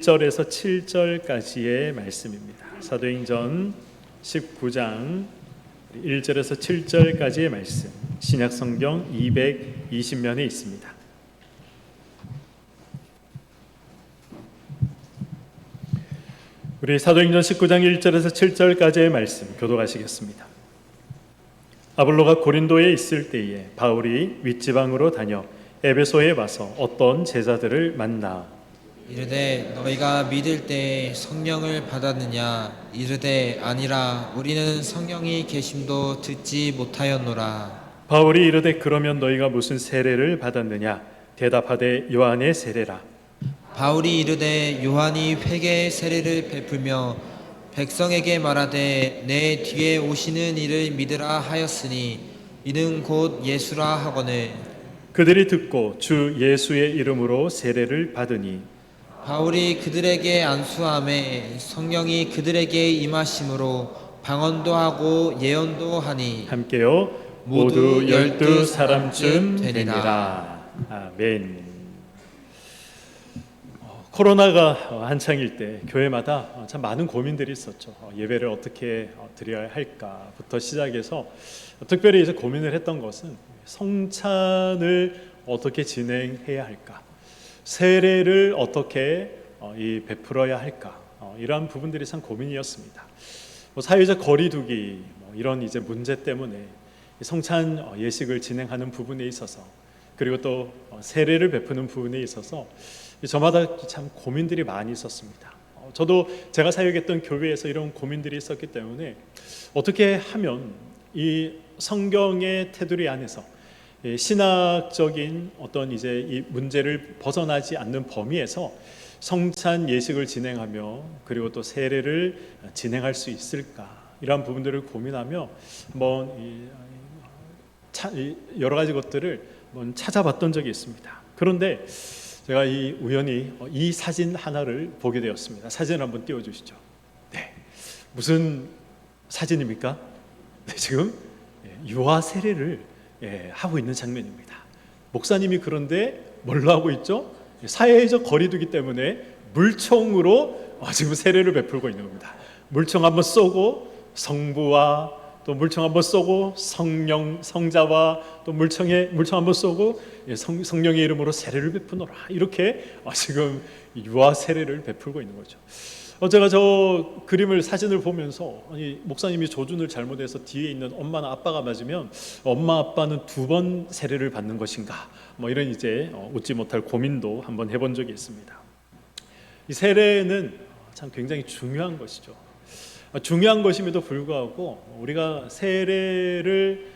1절에서 7절까지의 말씀입니다. 사도행전 19장 1절에서 7절까지의 말씀, 신약성경 220면에 있습니다. 우리 사도행전 19장 1절에서 7절까지의 말씀 교독하시겠습니다. 아볼로가 고린도에 있을 때에 바울이 윗지방으로 다녀 에베소에 와서 어떤 제자들을 만나 이르되 너희가 믿을 때 성령을 받았느냐? 이르되 아니라 우리는 성령이 계심도 듣지 못하였노라. 바울이 이르되 그러면 너희가 무슨 세례를 받았느냐? 대답하되 요한의 세례라. 바울이 이르되 요한이 회개의 세례를 베풀며 백성에게 말하되 내 뒤에 오시는 이를 믿으라 하였으니 이는 곧 예수라 하거늘. 그들이 듣고 주 예수의 이름으로 세례를 받으니 바울이 그들에게 안수함에 성령이 그들에게 임하심으로 방언도 하고 예언도 하니 함께요 모두 12사람쯤 되니라. 아멘. 코로나가 한창일 때 교회마다 참 많은 고민들이 있었죠. 예배를 어떻게 드려야 할까부터 시작해서 특별히 이제 고민을 했던 것은 성찬을 어떻게 진행해야 할까, 세례를 어떻게 베풀어야 할까, 이러한 부분들이 참 고민이었습니다. 사회적 거리두기 이런 이제 문제 때문에 성찬 예식을 진행하는 부분에 있어서, 그리고 또 세례를 베푸는 부분에 있어서 저마다 참 고민들이 많이 있었습니다. 저도 제가 사역했던 교회에서 이런 고민들이 있었기 때문에 어떻게 하면 이 성경의 테두리 안에서 신학적인 어떤 이제 이 문제를 벗어나지 않는 범위에서 성찬 예식을 진행하며 그리고 또 세례를 진행할 수 있을까, 이러한 부분들을 고민하며 여러 가지 것들을 찾아봤던 적이 있습니다. 그런데 제가 우연히 이 사진 하나를 보게 되었습니다. 사진 한번 띄워주시죠. 네, 무슨 사진입니까? 네, 지금 유아 세례를 하고 있는 장면입니다. 목사님이 그런데 뭘로 하고 있죠? 사회적 거리두기 때문에 물총으로 지금 세례를 베풀고 있는 겁니다. 물총 한번 쏘고 성부와 또 물총 한번 쏘고 성자와 또 물총 한번 쏘고 성령의 이름으로 세례를 베푸노라, 이렇게 지금 유아 세례를 베풀고 있는 거죠. 제가 저 그림을, 사진을 보면서 목사님이 조준을 잘못해서 뒤에 있는 엄마나 아빠가 맞으면 엄마 아빠는 2번 세례를 받는 것인가, 이런 이제 웃지 못할 고민도 한번 해본 적이 있습니다. 이 세례는 참 굉장히 중요한 것이죠. 중요한 것임에도 불구하고 우리가 세례를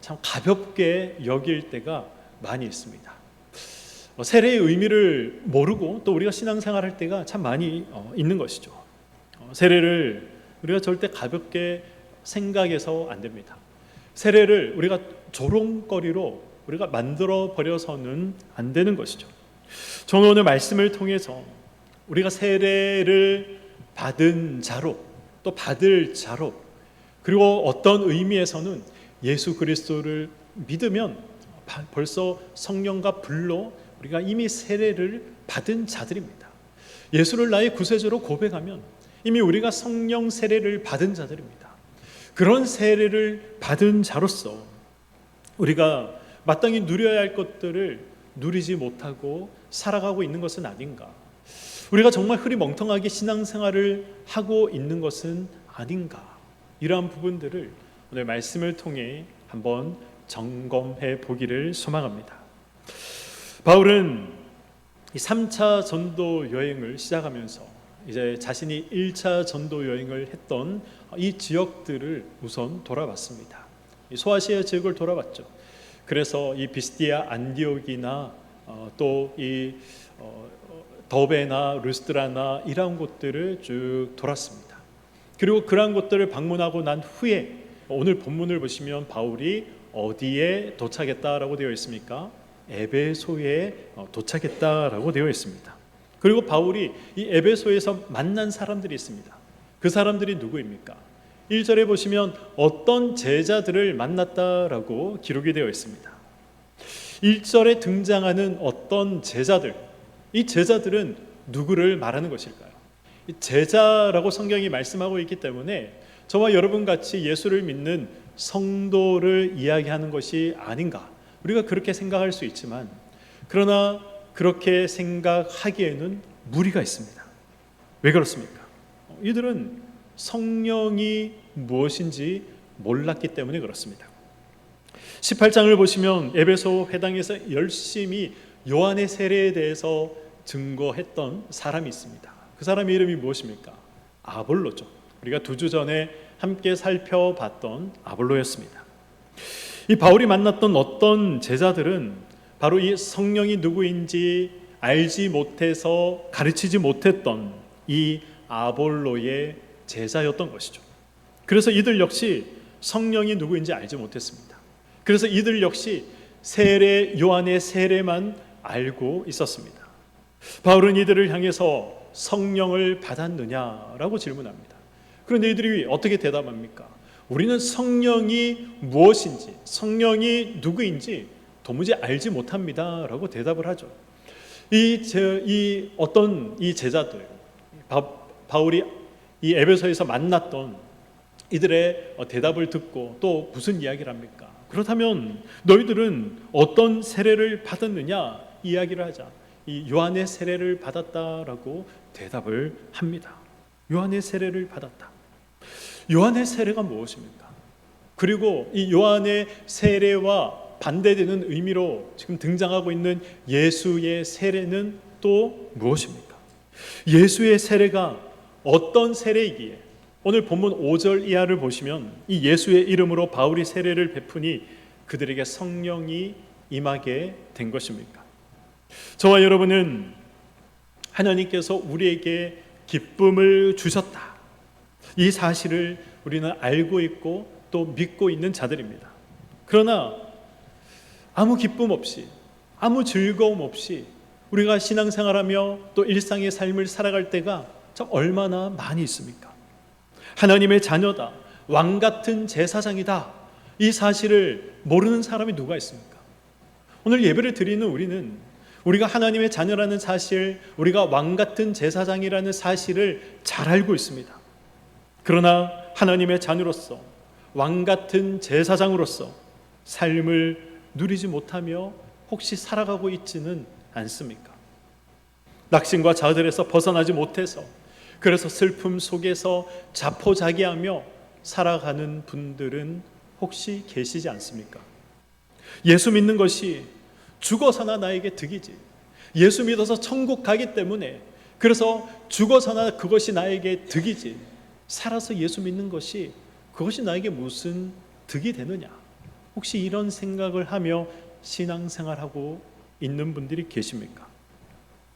참 가볍게 여길 때가 많이 있습니다. 세례의 의미를 모르고 또 우리가 신앙생활할 때가 참 많이 있는 것이죠. 세례를 우리가 절대 가볍게 생각해서 안 됩니다. 세례를 우리가 조롱거리로 우리가 만들어 버려서는 안 되는 것이죠. 저는 오늘 말씀을 통해서 우리가 세례를 받은 자로, 또 받을 자로, 그리고 어떤 의미에서는 예수 그리스도를 믿으면 벌써 성령과 불로 우리가 이미 세례를 받은 자들입니다. 예수를 나의 구세주로 고백하면 이미 우리가 성령 세례를 받은 자들입니다. 그런 세례를 받은 자로서 우리가 마땅히 누려야 할 것들을 누리지 못하고 살아가고 있는 것은 아닌가, 우리가 정말 흐리멍텅하게 신앙생활을 하고 있는 것은 아닌가, 이러한 부분들을 오늘 말씀을 통해 한번 점검해 보기를 소망합니다. 바울은 이 3차 전도 여행을 시작하면서 이제 자신이 1차 전도 여행을 했던 이 지역들을 우선 돌아봤습니다. 소아시아 지역을 돌아봤죠. 그래서 이 비스디아 안디옥이나 또 이 더베나 루스드라나 이러한 곳들을 쭉 돌았습니다. 그리고 그러한 곳들을 방문하고 난 후에 오늘 본문을 보시면 바울이 어디에 도착했다라고 되어 있습니까? 에베소에 도착했다라고 되어 있습니다. 그리고 바울이 이 에베소에서 만난 사람들이 있습니다. 그 사람들이 누구입니까? 1절에 보시면 어떤 제자들을 만났다라고 기록이 되어 있습니다. 1절에 등장하는 어떤 제자들, 이 제자들은 누구를 말하는 것일까요? 제자라고 성경이 말씀하고 있기 때문에 저와 여러분 같이 예수를 믿는 성도를 이야기하는 것이 아닌가, 우리가 그렇게 생각할 수 있지만, 그러나 그렇게 생각하기에는 무리가 있습니다. 왜 그렇습니까? 이들은 성령이 무엇인지 몰랐기 때문에 그렇습니다. 18장을 보시면 에베소 회당에서 열심히 요한의 세례에 대해서 증거했던 사람이 있습니다. 그 사람의 이름이 무엇입니까? 아볼로죠. 우리가 2주 전에 함께 살펴봤던 아볼로였습니다. 이 바울이 만났던 어떤 제자들은 바로 이 성령이 누구인지 알지 못해서 가르치지 못했던 이 아볼로의 제자였던 것이죠. 그래서 이들 역시 성령이 누구인지 알지 못했습니다. 그래서 이들 역시 요한의 세례만 알고 있었습니다. 바울은 이들을 향해서 성령을 받았느냐라고 질문합니다. 그런데 이들이 어떻게 대답합니까? 우리는 성령이 무엇인지, 성령이 누구인지 도무지 알지 못합니다라고 대답을 하죠. 이 제자들, 바울이 이 에베소에서 만났던 이들의 대답을 듣고 또 무슨 이야기를 합니까? 그렇다면 너희들은 어떤 세례를 받았느냐 이야기를 하자, 이 요한의 세례를 받았다라고 대답을 합니다. 요한의 세례를 받았다. 요한의 세례가 무엇입니까? 그리고 이 요한의 세례와 반대되는 의미로 지금 등장하고 있는 예수의 세례는 또 무엇입니까? 예수의 세례가 어떤 세례이기에 오늘 본문 5절 이하를 보시면 이 예수의 이름으로 바울이 세례를 베푸니 그들에게 성령이 임하게 된 것입니까? 저와 여러분은 하나님께서 우리에게 기쁨을 주셨다, 이 사실을 우리는 알고 있고 또 믿고 있는 자들입니다. 그러나 아무 기쁨 없이, 아무 즐거움 없이 우리가 신앙생활하며 또 일상의 삶을 살아갈 때가 참 얼마나 많이 있습니까? 하나님의 자녀다, 왕같은 제사장이다, 이 사실을 모르는 사람이 누가 있습니까? 오늘 예배를 드리는 우리는 우리가 하나님의 자녀라는 사실, 우리가 왕같은 제사장이라는 사실을 잘 알고 있습니다. 그러나 하나님의 자녀로서, 왕같은 제사장으로서 삶을 누리지 못하며 혹시 살아가고 있지는 않습니까? 낙심과 좌절에서 벗어나지 못해서, 그래서 슬픔 속에서 자포자기하며 살아가는 분들은 혹시 계시지 않습니까? 예수 믿는 것이 죽어서나 나에게 득이지, 예수 믿어서 천국 가기 때문에 그래서 죽어서나 그것이 나에게 득이지, 살아서 예수 믿는 것이 그것이 나에게 무슨 득이 되느냐, 혹시 이런 생각을 하며 신앙생활하고 있는 분들이 계십니까?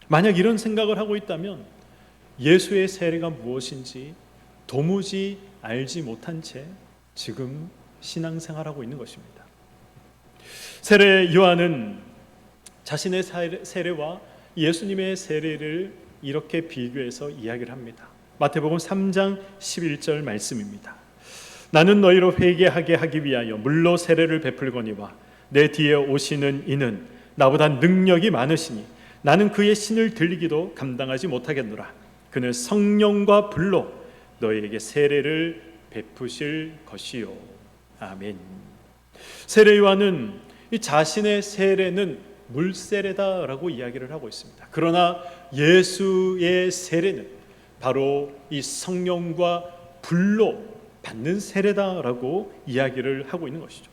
만약 이런 생각을 하고 있다면 예수의 세례가 무엇인지 도무지 알지 못한 채 지금 신앙생활하고 있는 것입니다. 세례 요한은 자신의 세례와 예수님의 세례를 이렇게 비교해서 이야기를 합니다. 마태복음 3장 11절 말씀입니다. 나는 너희로 회개하게 하기 위하여 물로 세례를 베풀거니와 내 뒤에 오시는 이는 나보다 능력이 많으시니 나는 그의 신을 들리기도 감당하지 못하겠노라. 그는 성령과 불로 너희에게 세례를 베푸실 것이요. 아멘. 세례 요한은 이 자신의 세례는 물세례다라고 이야기를 하고 있습니다. 그러나 예수의 세례는 바로 이 성령과 불로 받는 세례다라고 이야기를 하고 있는 것이죠.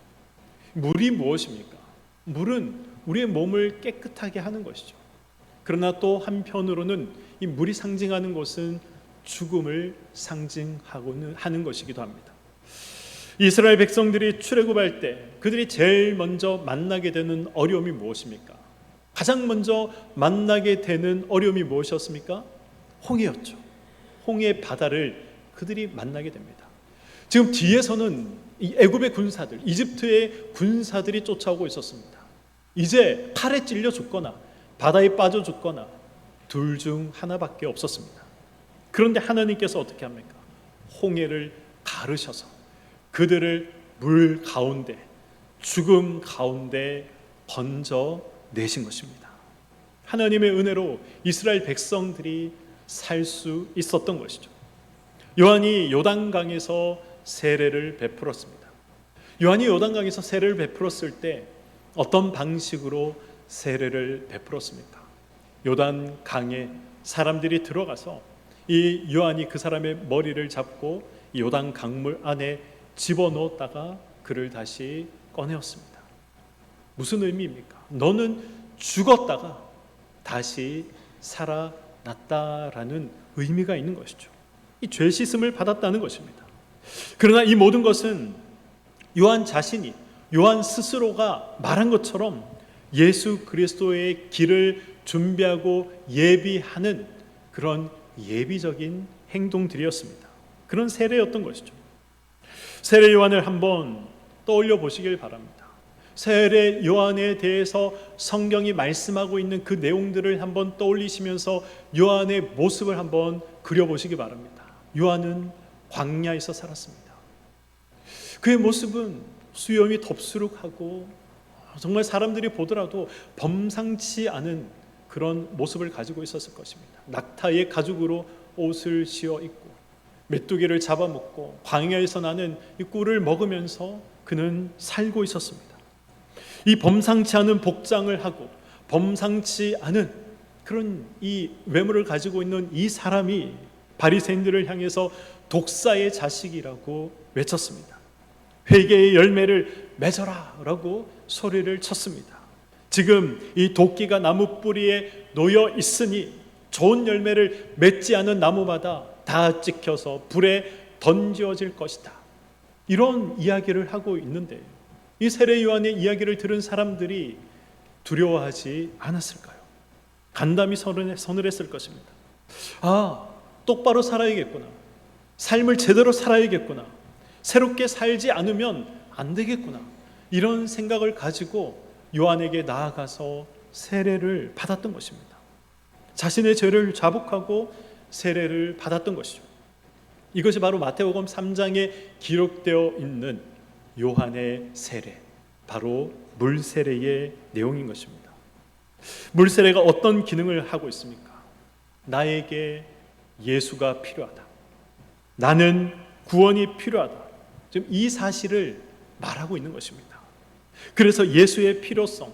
물이 무엇입니까? 물은 우리의 몸을 깨끗하게 하는 것이죠. 그러나 또 한편으로는 이 물이 상징하는 것은 죽음을 상징하는 것이기도 합니다. 이스라엘 백성들이 출애굽할 때 그들이 제일 먼저 만나게 되는 어려움이 무엇입니까? 가장 먼저 만나게 되는 어려움이 무엇이었습니까? 홍해였죠. 홍해 바다를 그들이 만나게 됩니다. 지금 뒤에서는 이 애굽의 군사들, 이집트의 군사들이 쫓아오고 있었습니다. 이제 칼에 찔려 죽거나 바다에 빠져 죽거나 둘 중 하나밖에 없었습니다. 그런데 하나님께서 어떻게 합니까? 홍해를 가르셔서 그들을 물 가운데, 죽음 가운데 건져 내신 것입니다. 하나님의 은혜로 이스라엘 백성들이 살 수 있었던 것이죠. 요한이 요단강에서 세례를 베풀었습니다. 요한이 요단강에서 세례를 베풀었을 때 어떤 방식으로 세례를 베풀었습니까? 요단강에 사람들이 들어가서 이 요한이 그 사람의 머리를 잡고 이 요단 강물 안에 집어넣었다가 그를 다시 꺼내었습니다. 무슨 의미입니까? 너는 죽었다가 다시 살아났다라는 의미가 있는 것이죠. 이 죄 씻음을 받았다는 것입니다. 그러나 이 모든 것은 요한 자신이, 요한 스스로가 말한 것처럼 예수 그리스도의 길을 준비하고 예비하는 그런 예비적인 행동들이었습니다. 그런 세례였던 것이죠. 세례 요한을 한번 떠올려 보시길 바랍니다. 세례 요한에 대해서 성경이 말씀하고 있는 그 내용들을 한번 떠올리시면서 요한의 모습을 한번 그려보시기 바랍니다. 요한은 광야에서 살았습니다. 그의 모습은 수염이 덥수룩하고 정말 사람들이 보더라도 범상치 않은 그런 모습을 가지고 있었을 것입니다. 낙타의 가죽으로 옷을 씌워 입고 메뚜기를 잡아먹고 광야에서 나는 이 꿀을 먹으면서 그는 살고 있었습니다. 이 범상치 않은 복장을 하고 범상치 않은 그런 이 외모를 가지고 있는 이 사람이 바리새인들을 향해서 독사의 자식이라고 외쳤습니다. 회개의 열매를 맺어라 라고 소리를 쳤습니다. 지금 이 도끼가 나무 뿌리에 놓여 있으니 좋은 열매를 맺지 않은 나무마다 다 찍혀서 불에 던져질 것이다. 이런 이야기를 하고 있는데 이 세례 요한의 이야기를 들은 사람들이 두려워하지 않았을까요? 간담이 선을 했을 것입니다. 아, 똑바로 살아야겠구나. 삶을 제대로 살아야겠구나. 새롭게 살지 않으면 안 되겠구나. 이런 생각을 가지고 요한에게 나아가서 세례를 받았던 것입니다. 자신의 죄를 자복하고 세례를 받았던 것이죠. 이것이 바로 마태복음 3장에 기록되어 있는 요한의 세례, 바로 물세례의 내용인 것입니다. 물세례가 어떤 기능을 하고 있습니까? 나에게 예수가 필요하다. 나는 구원이 필요하다. 지금 이 사실을 말하고 있는 것입니다. 그래서 예수의 필요성,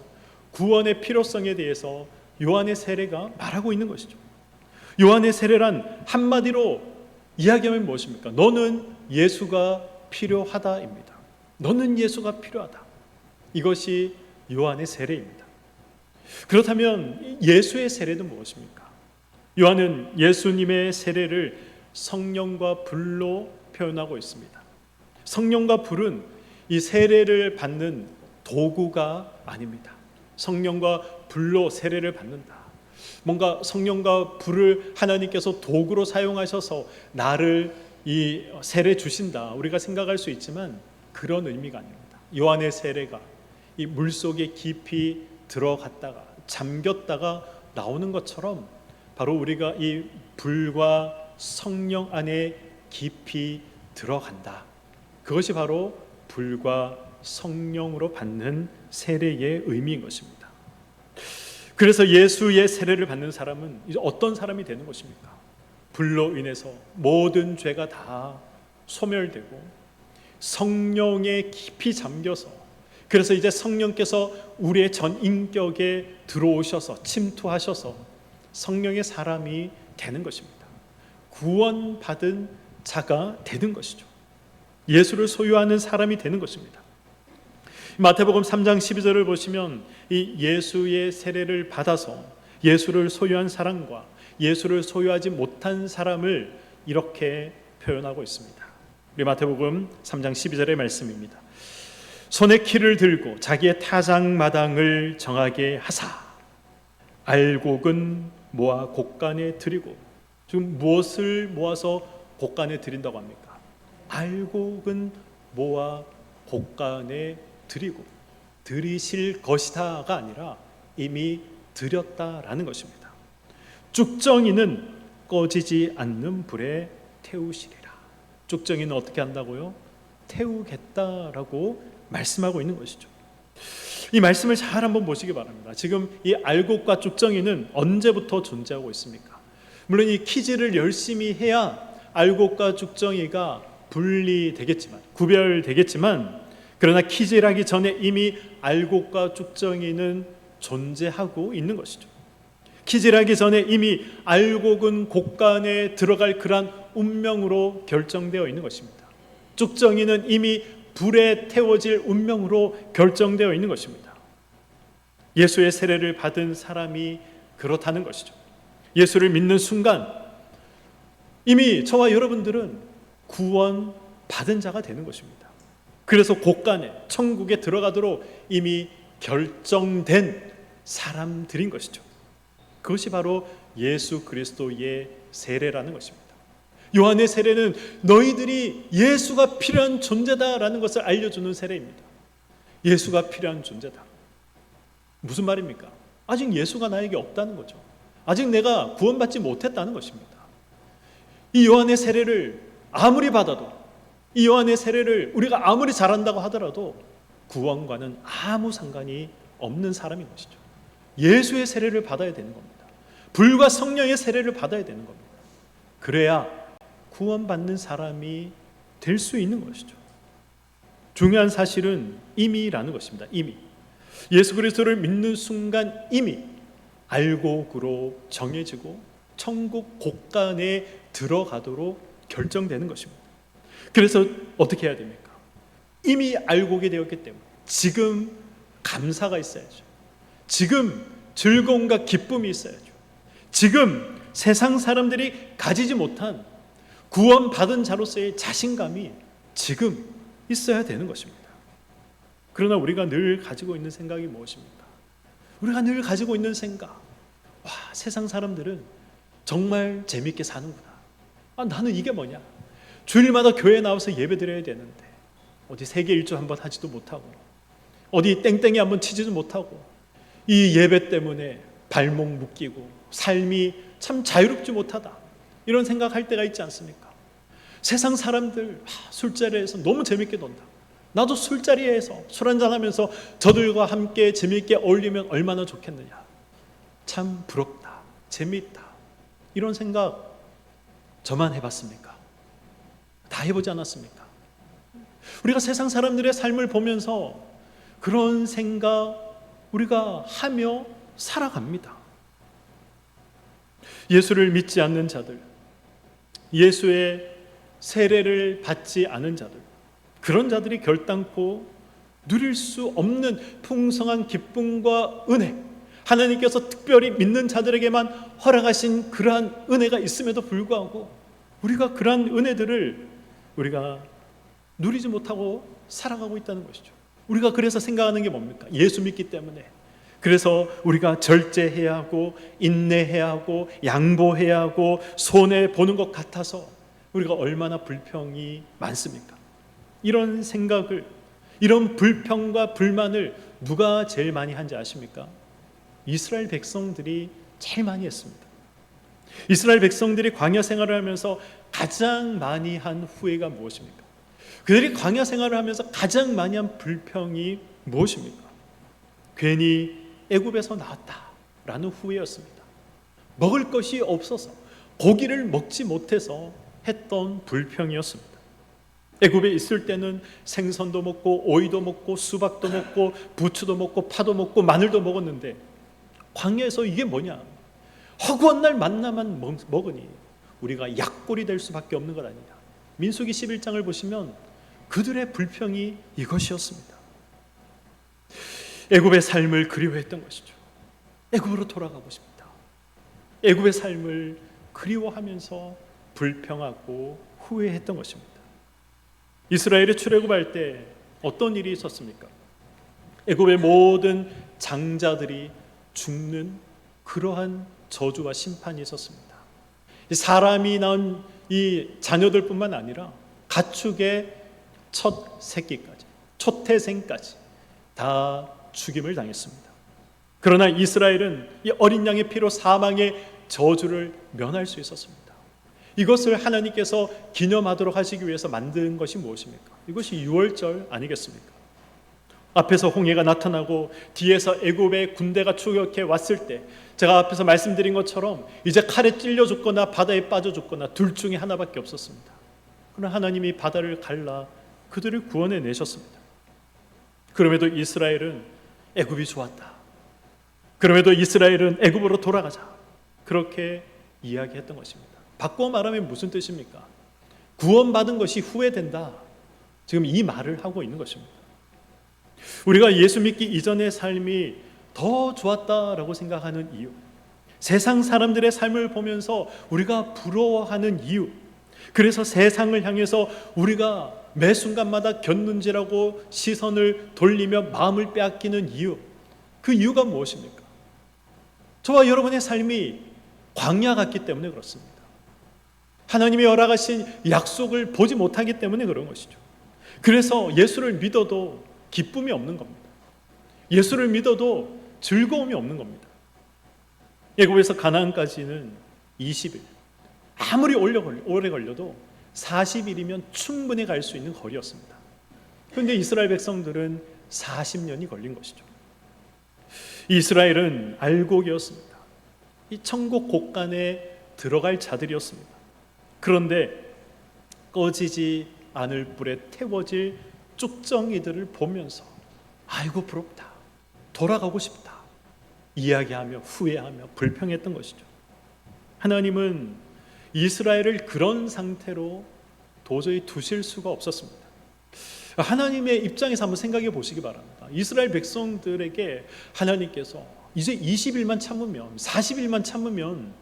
구원의 필요성에 대해서 요한의 세례가 말하고 있는 것이죠. 요한의 세례란 한마디로 이야기하면 무엇입니까? 너는 예수가 필요하다입니다. 너는 예수가 필요하다. 이것이 요한의 세례입니다. 그렇다면 예수의 세례는 무엇입니까? 요한은 예수님의 세례를 성령과 불로 표현하고 있습니다. 성령과 불은 이 세례를 받는 도구가 아닙니다. 성령과 불로 세례를 받는다. 뭔가 성령과 불을 하나님께서 도구로 사용하셔서 나를 이 세례 주신다. 우리가 생각할 수 있지만 그런 의미가 아닙니다. 요한의 세례가 이 물속에 깊이 들어갔다가 잠겼다가 나오는 것처럼 바로 우리가 이 불과 성령 안에 깊이 들어간다. 그것이 바로 불과 성령으로 받는 세례의 의미인 것입니다. 그래서 예수의 세례를 받는 사람은 이제 어떤 사람이 되는 것입니까? 불로 인해서 모든 죄가 다 소멸되고 성령에 깊이 잠겨서, 그래서 이제 성령께서 우리의 전 인격에 들어오셔서 침투하셔서 성령의 사람이 되는 것입니다. 구원받은 자가 되는 것이죠. 예수를 소유하는 사람이 되는 것입니다. 마태복음 3장 12절을 보시면 이 예수의 세례를 받아서 예수를 소유한 사람과 예수를 소유하지 못한 사람을 이렇게 표현하고 있습니다. 우리 마태복음 3장 12절의 말씀입니다. 손에 키를 들고 자기의 타작마당을 정하게 하사 알곡은 모아 곡간에 드리고, 지금 무엇을 모아서 곡간에 드린다고 합니까? 알곡은 모아 곡간에 드리고, 드리실 것이다가 아니라 이미 드렸다라는 것입니다. 쭉정이는 꺼지지 않는 불에 태우시리라. 쭉정이는 어떻게 한다고요? 태우겠다라고 말씀하고 있는 것이죠. 이 말씀을 잘 한번 보시기 바랍니다. 지금 이 알곡과 쭉정이는 언제부터 존재하고 있습니까? 물론 이 퀴즈를 열심히 해야 알곡과 쭉정이가 분리되겠지만, 구별되겠지만, 그러나 퀴즈를 하기 전에 이미 알곡과 쭉정이는 존재하고 있는 것이죠. 퀴즈를 하기 전에 이미 알곡은 곡간에 들어갈 그러한 운명으로 결정되어 있는 것입니다. 쭉정이는 이미 불에 태워질 운명으로 결정되어 있는 것입니다. 예수의 세례를 받은 사람이 그렇다는 것이죠. 예수를 믿는 순간 이미 저와 여러분들은 구원 받은 자가 되는 것입니다. 그래서 곡간에 천국에 들어가도록 이미 결정된 사람들인 것이죠. 그것이 바로 예수 그리스도의 세례라는 것입니다. 요한의 세례는 너희들이 예수가 필요한 존재다라는 것을 알려주는 세례입니다. 예수가 필요한 존재다. 무슨 말입니까? 아직 예수가 나에게 없다는 거죠. 아직 내가 구원받지 못했다는 것입니다. 이 요한의 세례를 아무리 받아도, 이 요한의 세례를 우리가 아무리 잘한다고 하더라도 구원과는 아무 상관이 없는 사람인 것이죠. 예수의 세례를 받아야 되는 겁니다. 불과 성령의 세례를 받아야 되는 겁니다. 그래야 구원받는 사람이 될 수 있는 것이죠. 중요한 사실은 이미라는 것입니다. 이미. 예수 그리스도를 믿는 순간 이미 알곡으로 정해지고 천국 곡간에 들어가도록 결정되는 것입니다. 그래서 어떻게 해야 됩니까? 이미 알곡이 되었기 때문에 지금 감사가 있어야죠. 지금 즐거움과 기쁨이 있어야죠. 지금 세상 사람들이 가지지 못한 구원받은 자로서의 자신감이 지금 있어야 되는 것입니다. 그러나 우리가 늘 가지고 있는 생각이 무엇입니까? 우리가 늘 가지고 있는 생각, 와, 세상 사람들은 정말 재밌게 사는구나. 나는 이게 뭐냐? 주일마다 교회에 나와서 예배 드려야 되는데 어디 세계 일주 한번 하지도 못하고 어디 땡땡이 한번 치지도 못하고 이 예배 때문에 발목 묶이고 삶이 참 자유롭지 못하다, 이런 생각할 때가 있지 않습니까? 세상 사람들 술자리에서 너무 재밌게 논다. 나도 술자리에서 술 한잔하면서 저들과 함께 재밌게 어울리면 얼마나 좋겠느냐. 참 부럽다, 재미있다, 이런 생각 저만 해봤습니까? 다 해보지 않았습니까? 우리가 세상 사람들의 삶을 보면서 그런 생각 우리가 하며 살아갑니다. 예수를 믿지 않는 자들, 예수의 세례를 받지 않은 자들, 그런 자들이 결단코 누릴 수 없는 풍성한 기쁨과 은혜, 하나님께서 특별히 믿는 자들에게만 허락하신 그러한 은혜가 있음에도 불구하고 우리가 그러한 은혜들을 우리가 누리지 못하고 살아가고 있다는 것이죠. 우리가 그래서 생각하는 게 뭡니까? 예수 믿기 때문에, 그래서 우리가 절제해야 하고 인내해야 하고 양보해야 하고 손해보는 것 같아서 우리가 얼마나 불평이 많습니까? 이런 생각을, 이런 불평과 불만을 누가 제일 많이 한지 아십니까? 이스라엘 백성들이 제일 많이 했습니다. 이스라엘 백성들이 광야 생활을 하면서 가장 많이 한 후회가 무엇입니까? 그들이 광야 생활을 하면서 가장 많이 한 불평이 무엇입니까? 괜히 애굽에서 나왔다라는 후회였습니다. 먹을 것이 없어서, 고기를 먹지 못해서 했던 불평이었습니다. 애굽에 있을 때는 생선도 먹고 오이도 먹고 수박도 먹고 부추도 먹고 파도 먹고 마늘도 먹었는데 광야에서 이게 뭐냐? 허구한 날 만나만 먹으니 우리가 약골이 될 수밖에 없는 것 아니냐. 민수기 11장을 보시면 그들의 불평이 이것이었습니다. 애굽의 삶을 그리워했던 것이죠. 애굽으로 돌아가고 싶다. 애굽의 삶을 그리워하면서 불평하고 후회했던 것입니다. 이스라엘이 출애굽할 때 어떤 일이 있었습니까? 애굽의 모든 장자들이 죽는 그러한 저주와 심판이 있었습니다. 사람이 낳은 이 자녀들뿐만 아니라 가축의 첫 새끼까지, 초태생까지 다 죽임을 당했습니다. 그러나 이스라엘은 이 어린 양의 피로 사망의 저주를 면할 수 있었습니다. 이것을 하나님께서 기념하도록 하시기 위해서 만든 것이 무엇입니까? 이것이 유월절 아니겠습니까? 앞에서 홍해가 나타나고 뒤에서 애굽의 군대가 추격해 왔을 때 제가 앞에서 말씀드린 것처럼 이제 칼에 찔려 죽거나 바다에 빠져 죽거나 둘 중에 하나밖에 없었습니다. 그러나 하나님이 바다를 갈라 그들을 구원해 내셨습니다. 그럼에도 이스라엘은 애굽이 좋았다. 그럼에도 이스라엘은 애굽으로 돌아가자. 그렇게 이야기했던 것입니다. 바꿔 말하면 무슨 뜻입니까? 구원받은 것이 후회된다. 지금 이 말을 하고 있는 것입니다. 우리가 예수 믿기 이전의 삶이 더 좋았다라고 생각하는 이유, 세상 사람들의 삶을 보면서 우리가 부러워하는 이유, 그래서 세상을 향해서 우리가 매 순간마다 곁눈질하고 시선을 돌리며 마음을 빼앗기는 이유, 그 이유가 무엇입니까? 저와 여러분의 삶이 광야 같기 때문에 그렇습니다. 하나님이 허락하신 약속을 보지 못하기 때문에 그런 것이죠. 그래서 예수를 믿어도 기쁨이 없는 겁니다. 예수를 믿어도 즐거움이 없는 겁니다. 애굽에서 가나안까지는 20일, 아무리 오래 걸려도 40일이면 충분히 갈 수 있는 거리였습니다. 그런데 이스라엘 백성들은 40년이 걸린 것이죠. 이스라엘은 알곡이었습니다. 이 천국 곳간에 들어갈 자들이었습니다. 그런데 꺼지지 않을 불에 태워질 쭉정이들을 보면서 아이고 부럽다, 돌아가고 싶다 이야기하며 후회하며 불평했던 것이죠. 하나님은 이스라엘을 그런 상태로 도저히 두실 수가 없었습니다. 하나님의 입장에서 한번 생각해 보시기 바랍니다. 이스라엘 백성들에게 하나님께서 이제 20일만 참으면, 40일만 참으면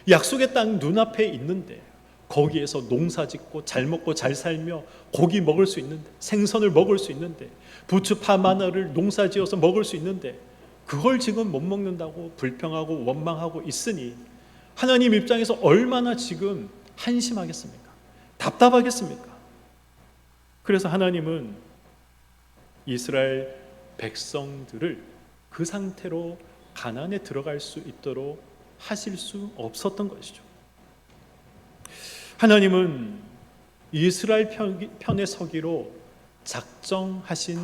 약속의 땅 눈앞에 있는데 거기에서 농사 짓고 잘 먹고 잘 살며 고기 먹을 수 있는데, 생선을 먹을 수 있는데, 부추 파 마늘을 농사 지어서 먹을 수 있는데 그걸 지금 못 먹는다고 불평하고 원망하고 있으니 하나님 입장에서 얼마나 지금 한심하겠습니까? 답답하겠습니까? 그래서 하나님은 이스라엘 백성들을 그 상태로 가나안에 들어갈 수 있도록 하실 수 없었던 것이죠. 하나님은 이스라엘 편에 서기로 작정하신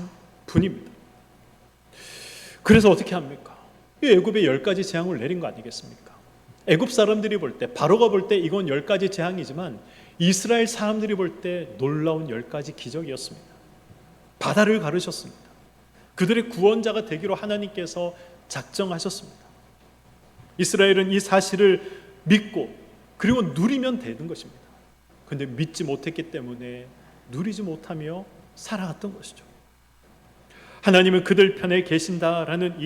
분입니다. 그래서 어떻게 합니까? 이 애굽에 10가지 재앙을 내린 거 아니겠습니까? 애굽 사람들이 볼 때, 바로가 볼 때 이건 10가지 재앙이지만 이스라엘 사람들이 볼 때 놀라운 10가지 기적이었습니다. 바다를 가르셨습니다. 그들의 구원자가 되기로 하나님께서 작정하셨습니다. 이스라엘은 이 사실을 믿고 그리고 누리면 되는 것입니다. 그런데 믿지 못했기 때문에 누리지 못하며 살아갔던 것이죠. 하나님은 그들 편에 계신다라는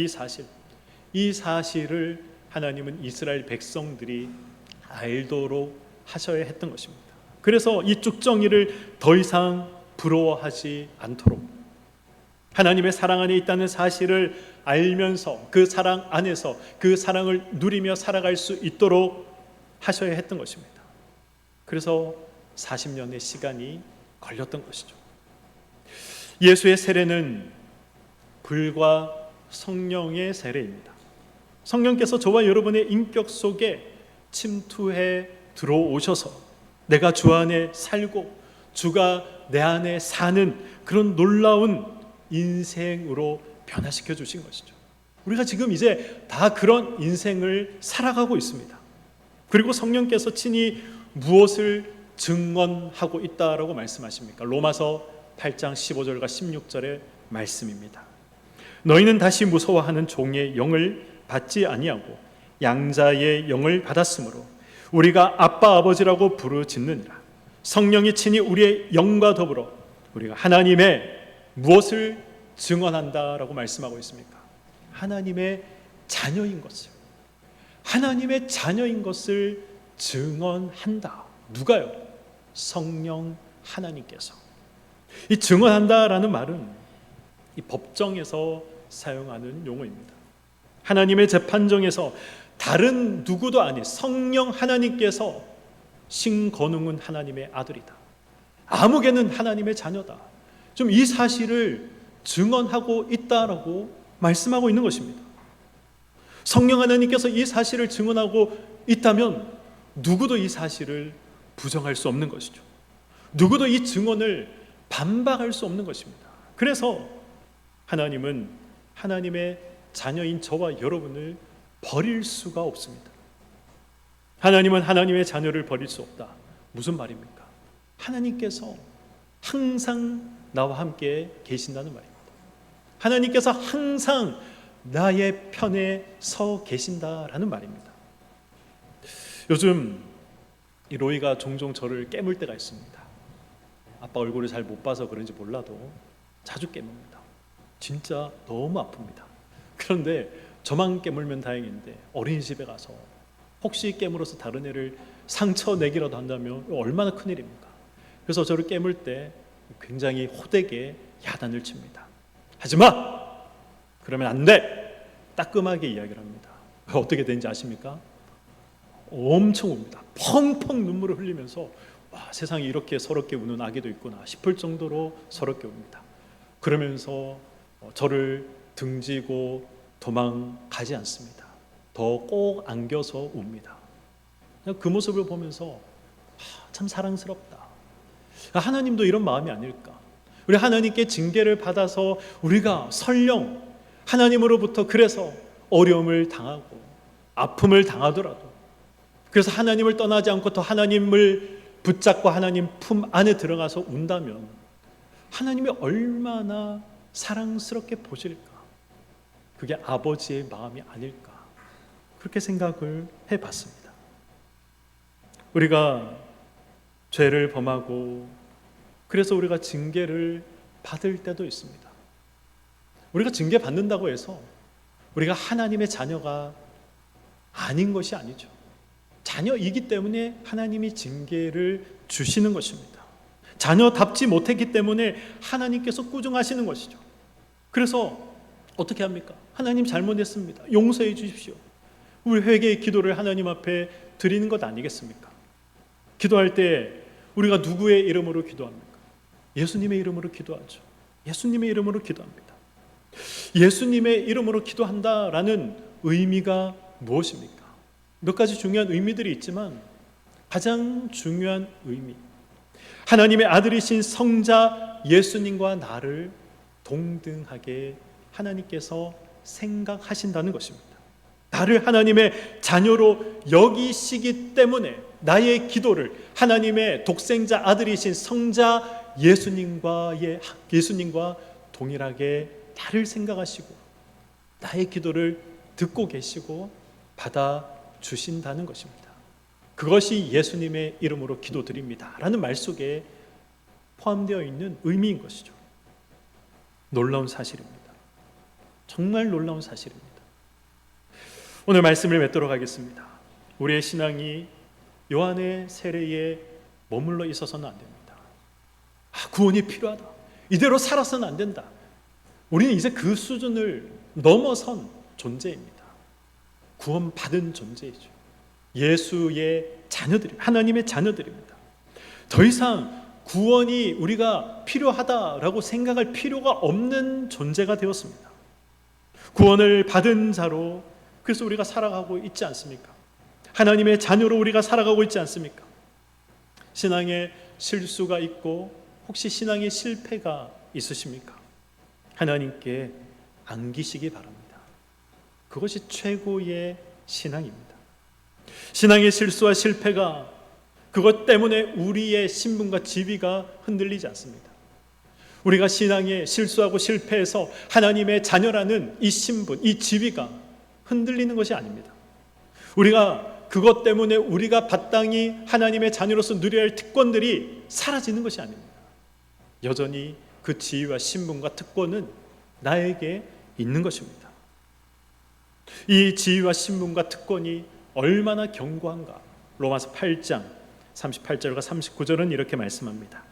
이 사실을 하나님은 이스라엘 백성들이 알도록 하셔야 했던 것입니다. 그래서 이 쭉정이를 더 이상 부러워하지 않도록 하나님의 사랑 안에 있다는 사실을 알면서 그 사랑 안에서 그 사랑을 누리며 살아갈 수 있도록 하셔야 했던 것입니다. 그래서 40년의 시간이 걸렸던 것이죠. 예수의 세례는 불과 성령의 세례입니다. 성령께서 저와 여러분의 인격 속에 침투해 들어오셔서 내가 주 안에 살고 주가 내 안에 사는 그런 놀라운 인생으로 변화시켜 주신 것이죠. 우리가 지금 이제 다 그런 인생을 살아가고 있습니다. 그리고 성령께서 친히 무엇을 증언하고 있다라고 말씀하십니까? 로마서 8장 15절과 16절의 말씀입니다. 너희는 다시 무서워하는 종의 영을 받지 아니하고 양자의 영을 받았으므로 우리가 아빠 아버지라고 부르짖느니라. 성령이 친히 우리의 영과 더불어 우리가 하나님의 무엇을 증언한다라고 말씀하고 있습니까? 하나님의 자녀인 것을, 하나님의 자녀인 것을 증언한다. 누가요? 성령 하나님께서. 이 증언한다라는 말은 이 법정에서 사용하는 용어입니다. 하나님의 재판정에서 다른 누구도 아닌 성령 하나님께서 신건웅은 하나님의 아들이다, 아무개는 하나님의 자녀다, 좀 이 사실을 증언하고 있다라고 말씀하고 있는 것입니다. 성령 하나님께서 이 사실을 증언하고 있다면 누구도 이 사실을 부정할 수 없는 것이죠. 누구도 이 증언을 반박할 수 없는 것입니다. 그래서 하나님은 하나님의 자녀인 저와 여러분을 버릴 수가 없습니다. 하나님은 하나님의 자녀를 버릴 수 없다. 무슨 말입니까? 하나님께서 항상 나와 함께 계신다는 말입니다. 하나님께서 항상 나의 편에 서 계신다라는 말입니다. 요즘 이 로이가 종종 저를 깨물 때가 있습니다. 아빠 얼굴을 잘 못 봐서 그런지 몰라도 자주 깨뭅니다. 진짜 너무 아픕니다. 그런데 저만 깨물면 다행인데 어린이집에 가서 혹시 깨물어서 다른 애를 상처 내기라도 한다면 얼마나 큰일입니까? 그래서 저를 깨물 때 굉장히 호되게 야단을 칩니다. 하지마! 그러면 안 돼! 따끔하게 이야기를 합니다. 어떻게 되는지 아십니까? 엄청 웁니다. 펑펑 눈물을 흘리면서 와, 세상에 이렇게 서럽게 우는 아기도 있구나 싶을 정도로 서럽게 웁니다. 그러면서 저를 등지고 도망가지 않습니다. 더 꼭 안겨서 웁니다. 그 모습을 보면서 참 사랑스럽다. 하나님도 이런 마음이 아닐까. 우리 하나님께 징계를 받아서 우리가 설령 하나님으로부터 그래서 어려움을 당하고 아픔을 당하더라도, 그래서 하나님을 떠나지 않고 더 하나님을 붙잡고 하나님 품 안에 들어가서 운다면 하나님이 얼마나 사랑스럽게 보실까. 그게 아버지의 마음이 아닐까, 그렇게 생각을 해봤습니다. 우리가 죄를 범하고 그래서 우리가 징계를 받을 때도 있습니다. 우리가 징계 받는다고 해서 우리가 하나님의 자녀가 아닌 것이 아니죠. 자녀이기 때문에 하나님이 징계를 주시는 것입니다. 자녀답지 못했기 때문에 하나님께서 꾸중하시는 것이죠. 그래서 어떻게 합니까? 하나님 잘못했습니다, 용서해 주십시오. 우리 회개의 기도를 하나님 앞에 드리는 것 아니겠습니까? 기도할 때 우리가 누구의 이름으로 기도합니까? 예수님의 이름으로 기도하죠. 예수님의 이름으로 기도합니다. 예수님의 이름으로 기도한다라는 의미가 무엇입니까? 몇 가지 중요한 의미들이 있지만 가장 중요한 의미, 하나님의 아들이신 성자 예수님과 나를 동등하게 하나님께서 생각하신다는 것입니다. 나를 하나님의 자녀로 여기시기 때문에 나의 기도를 하나님의 독생자 아들이신 성자 예수님과 동일하게 나를 생각하시고 나의 기도를 듣고 계시고 받아주신다는 것입니다. 그것이 예수님의 이름으로 기도드립니다 라는 말 속에 포함되어 있는 의미인 것이죠. 놀라운 사실입니다. 정말 놀라운 사실입니다. 오늘 말씀을 맺도록 하겠습니다. 우리의 신앙이 요한의 세례에 머물러 있어서는 안 됩니다. 구원이 필요하다, 이대로 살아서는 안 된다. 우리는 이제 그 수준을 넘어선 존재입니다. 구원받은 존재이죠. 예수의 자녀들입니다. 하나님의 자녀들입니다. 더 이상 구원이 우리가 필요하다라고 생각할 필요가 없는 존재가 되었습니다. 구원을 받은 자로 그래서 우리가 살아가고 있지 않습니까? 하나님의 자녀로 우리가 살아가고 있지 않습니까? 신앙에 실수가 있고 혹시 신앙에 실패가 있으십니까? 하나님께 안기시기 바랍니다. 그것이 최고의 신앙입니다. 신앙의 실수와 실패가 그것 때문에 우리의 신분과 지위가 흔들리지 않습니다. 우리가 신앙에 실수하고 실패해서 하나님의 자녀라는 이 신분, 이 지위가 흔들리는 것이 아닙니다. 우리가 그것 때문에 우리가 마땅히 하나님의 자녀로서 누려야 할 특권들이 사라지는 것이 아닙니다. 여전히 그 지위와 신분과 특권은 나에게 있는 것입니다. 이 지위와 신분과 특권이 얼마나 견고한가. 로마서 8장 38절과 39절은 이렇게 말씀합니다.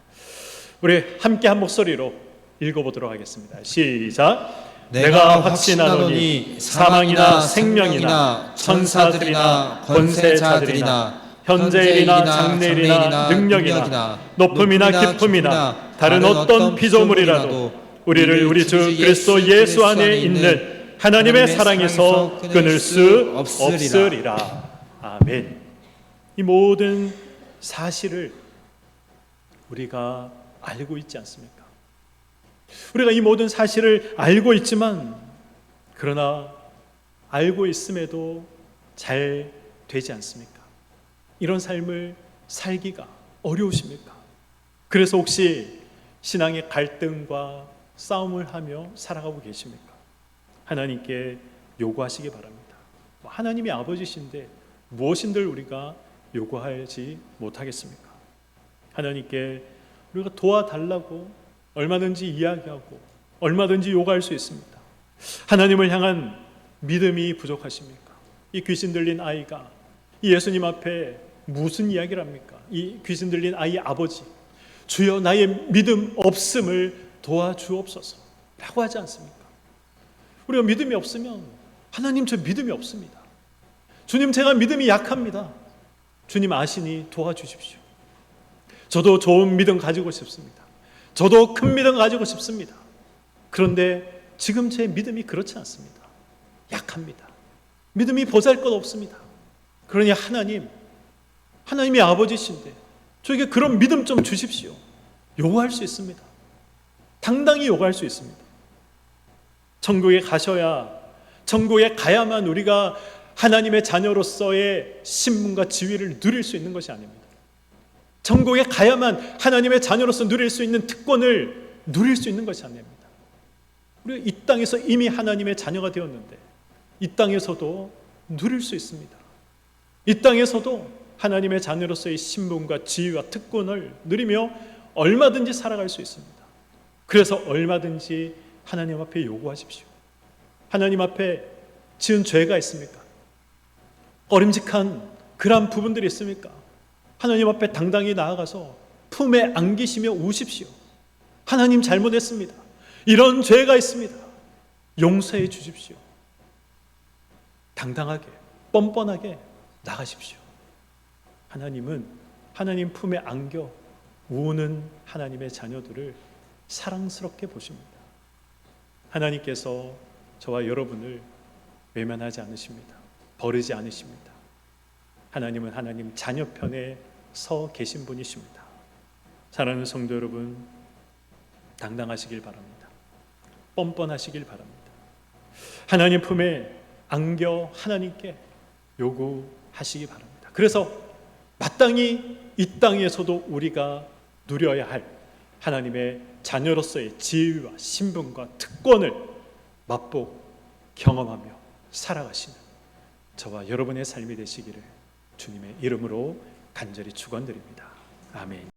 우리 함께 한 목소리로 읽어보도록 하겠습니다. 시작. 내가 확신하노니 사망이나 생명이나 천사들이나 권세자들이나 현재일이나 장래일이나 능력이나 높음이나 깊음이나 다른 어떤 피조물이라도 우리를 우리 주 그리스도 예수 안에 있는 하나님의 사랑에서 끊을 수 없으리라. 아멘. 이 모든 사실을 우리가 알고 있지 않습니까? 우리가 이 모든 사실을 알고 있지만, 그러나 알고 있음에도 잘 되지 않습니까? 이런 삶을 살기가 어려우십니까? 그래서 혹시 신앙의 갈등과 싸움을 하며 살아가고 계십니까? 하나님께 요구하시기 바랍니다. 하나님이 아버지신데 무엇인들 우리가 요구하지 못하겠습니까? 하나님께 우리가 도와달라고 얼마든지 이야기하고 얼마든지 요구할 수 있습니다. 하나님을 향한 믿음이 부족하십니까? 이 귀신 들린 아이가 이 예수님 앞에 무슨 이야기를 합니까? 이 귀신 들린 아이의 아버지, 주여 나의 믿음 없음을 도와주옵소서 라고 하지 않습니까? 우리가 믿음이 없으면, 하나님 저 믿음이 없습니다, 주님 제가 믿음이 약합니다, 주님 아시니 도와주십시오. 저도 좋은 믿음 가지고 싶습니다. 저도 큰 믿음 가지고 싶습니다. 그런데 지금 제 믿음이 그렇지 않습니다. 약합니다. 믿음이 보잘것없습니다. 그러니 하나님이 아버지신데 저에게 그런 믿음 좀 주십시오. 요구할 수 있습니다. 당당히 요구할 수 있습니다. 천국에 가야만 우리가 하나님의 자녀로서의 신분과 지위를 누릴 수 있는 것이 아닙니다. 천국에 가야만 하나님의 자녀로서 누릴 수 있는 특권을 누릴 수 있는 것이 아닙니다. 우리가 이 땅에서 이미 하나님의 자녀가 되었는데 이 땅에서도 누릴 수 있습니다. 이 땅에서도 하나님의 자녀로서의 신분과 지위와 특권을 누리며 얼마든지 살아갈 수 있습니다. 그래서 얼마든지 하나님 앞에 요구하십시오. 하나님 앞에 지은 죄가 있습니까? 어림직한 그러한 부분들이 있습니까? 하나님 앞에 당당히 나아가서 품에 안기시며 우십시오. 하나님 잘못했습니다. 이런 죄가 있습니다. 용서해 주십시오. 당당하게 뻔뻔하게 나가십시오. 하나님은 하나님 품에 안겨 우는 하나님의 자녀들을 사랑스럽게 보십니다. 하나님께서 저와 여러분을 외면하지 않으십니다. 버리지 않으십니다. 하나님은 하나님 자녀 편에 서 계신 분이십니다. 사랑하는 성도 여러분, 당당하시길 바랍니다. 뻔뻔하시길 바랍니다. 하나님 품에 안겨 하나님께 요구하시기 바랍니다. 그래서 마땅히 이 땅에서도 우리가 누려야 할 하나님의 자녀로서의 지위와 신분과 특권을 맛보고 경험하며 살아가시는 저와 여러분의 삶이 되시기를 주님의 이름으로 간절히 축원드립니다. 아멘.